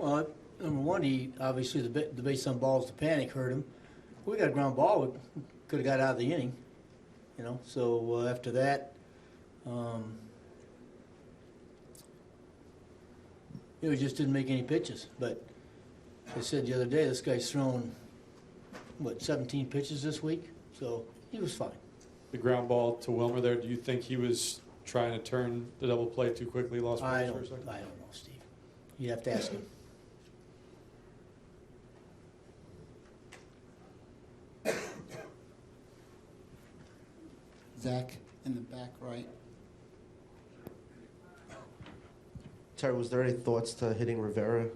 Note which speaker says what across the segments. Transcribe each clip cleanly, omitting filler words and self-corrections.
Speaker 1: Well, number one, he obviously the base on balls to panic hurt him. We got a ground ball, we could have got out of the inning, you know. So after that, he just didn't make any pitches. But I said the other day, this guy's thrown 17 pitches this week, so he was fine.
Speaker 2: The ground ball to Wilmer there. Do you think he was trying to turn the double play too quickly? Lost
Speaker 1: I
Speaker 2: focus
Speaker 1: don't
Speaker 2: for a second?
Speaker 1: know, Steve. You have to ask him.
Speaker 3: Zach in the back right.
Speaker 4: Terry, was there any thoughts to hitting Rivera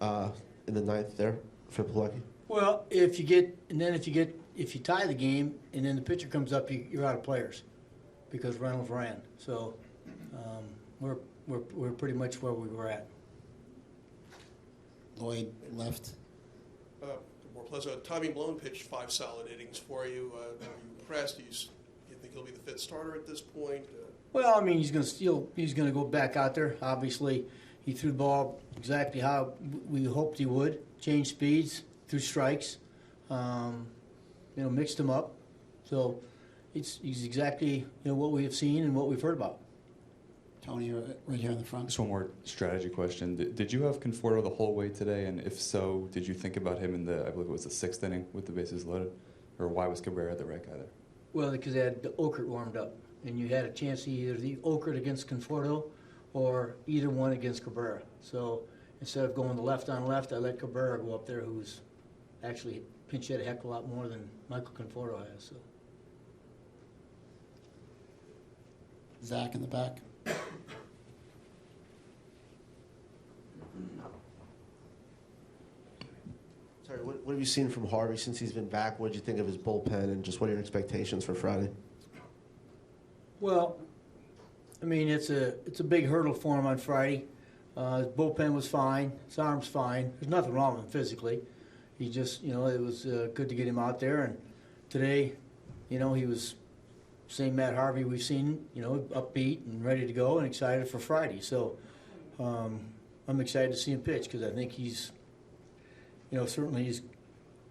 Speaker 4: in the ninth there for Milwaukee?
Speaker 1: Well, if you tie the game and then the pitcher comes up, you're out of players because Reynolds ran. So we're pretty much where we were at.
Speaker 3: Lloyd left.
Speaker 5: More pleasant. Tommy Malone pitched 5 solid innings for you. Are you impressed? Do you think he'll be the fifth starter at this point?
Speaker 1: Well, I mean, he's going to go back out there. Obviously, he threw the ball exactly how we hoped he would. Changed speeds, threw strikes, mixed them up. So he's exactly what we have seen and what we've heard about.
Speaker 3: Tony, right here in the front.
Speaker 6: Just one more strategy question. Did you have Conforto the whole way today? And if so, did you think about him in I believe it was the 6th inning with the bases loaded? Or why was Cabrera the right guy there?
Speaker 1: Well, because they had the Oakert warmed up. And you had a chance to either the Oakert against Conforto or either one against Cabrera. So instead of going the left on left, I let Cabrera go up there, who's actually pinch hit a heck of a lot more than Michael Conforto has. So.
Speaker 3: Zach in the back.
Speaker 4: Terry, what have you seen from Harvey since he's been back? What did you think of his bullpen, and just what are your expectations for Friday?
Speaker 1: Well, I mean, it's a big hurdle for him on Friday. His bullpen was fine. His arm's fine. There's nothing wrong with him physically. He just, it was good to get him out there. And today, he was same Matt Harvey we've seen, upbeat and ready to go and excited for Friday. So I'm excited to see him pitch because I think he's, certainly he's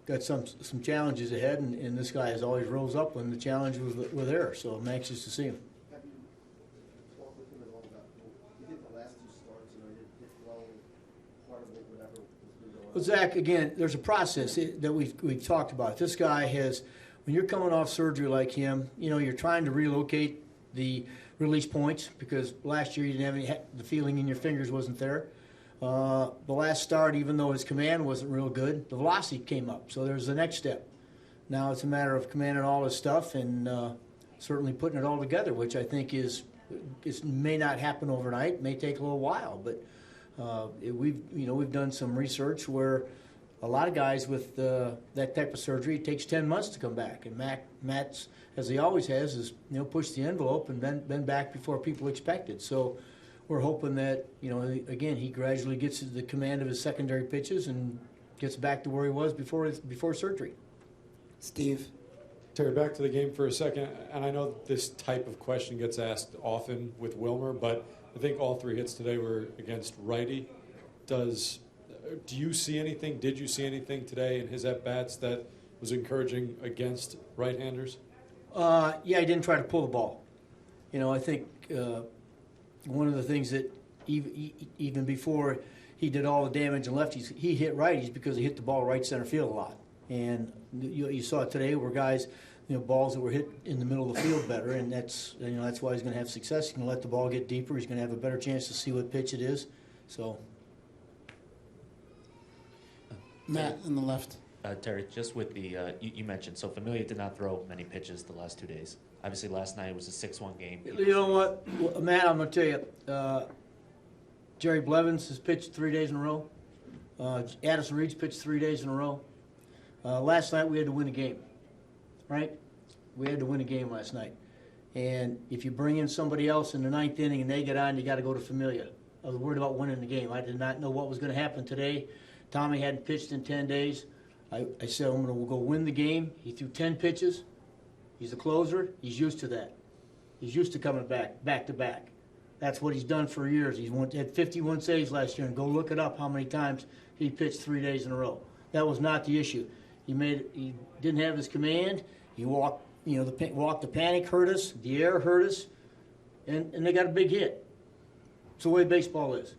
Speaker 1: got some challenges ahead, and this guy has always rose up when the challenges were there. So I'm anxious to see him.
Speaker 4: Have you talked with him at all about, he did the last 2 starts, he did well, part of it, whatever has been going on?
Speaker 1: Well, Zach, again, there's a process that we've talked about. This guy has, when you're coming off surgery like him, you're trying to relocate the release points because last year you didn't have the feeling in your fingers wasn't there. The last start, even though his command wasn't real good, the velocity came up. So there's the next step. Now it's a matter of commanding all his stuff and certainly putting it all together, which I think may not happen overnight, may take a little while. But we've done some research where a lot of guys with that type of surgery, it takes 10 months to come back. And Matt's, as he always has, is pushed the envelope and been back before people expected. So we're hoping that, again, he gradually gets the command of his secondary pitches and gets back to where he was before surgery.
Speaker 3: Steve.
Speaker 2: Terry, back to the game for a second. And I know this type of question gets asked often with Wilmer, but I think all 3 hits today were against righty. Do you see anything, did you see anything today in his at-bats that was encouraging against right-handers?
Speaker 1: Yeah, he didn't try to pull the ball. I think one of the things that even before he did all the damage in lefties, he hit righties because he hit the ball right center field a lot. And you saw it today where guys, balls that were hit in the middle of the field better, and that's why he's going to have success. He's going to let the ball get deeper. He's going to have a better chance to see what pitch it is. So.
Speaker 3: Matt on the left.
Speaker 7: Terry, just with the, you mentioned, so Familia did not throw many pitches the last 2 days. Obviously, last night was a 6-1 game.
Speaker 1: You know what, Matt, I'm going to tell you, Jerry Blevins has pitched 3 days in a row. Addison Reed's pitched 3 days in a row. Last night we had to win a game, right? We had to win a game last night. And if you bring in somebody else in the 9th inning and they get on, you got to go to Familia. I was worried about winning the game. I did not know what was going to happen today. Tommy hadn't pitched in 10 days. I said, I'm going to go win the game. He threw 10 pitches. He's a closer. He's used to that. He's used to coming back to back. That's what he's done for years. Had 51 saves last year, and go look it up how many times he pitched 3 days in a row. That was not the issue. He didn't have his command. He walked, the panic hurt us, the air hurt us, and they got a big hit. It's the way baseball is.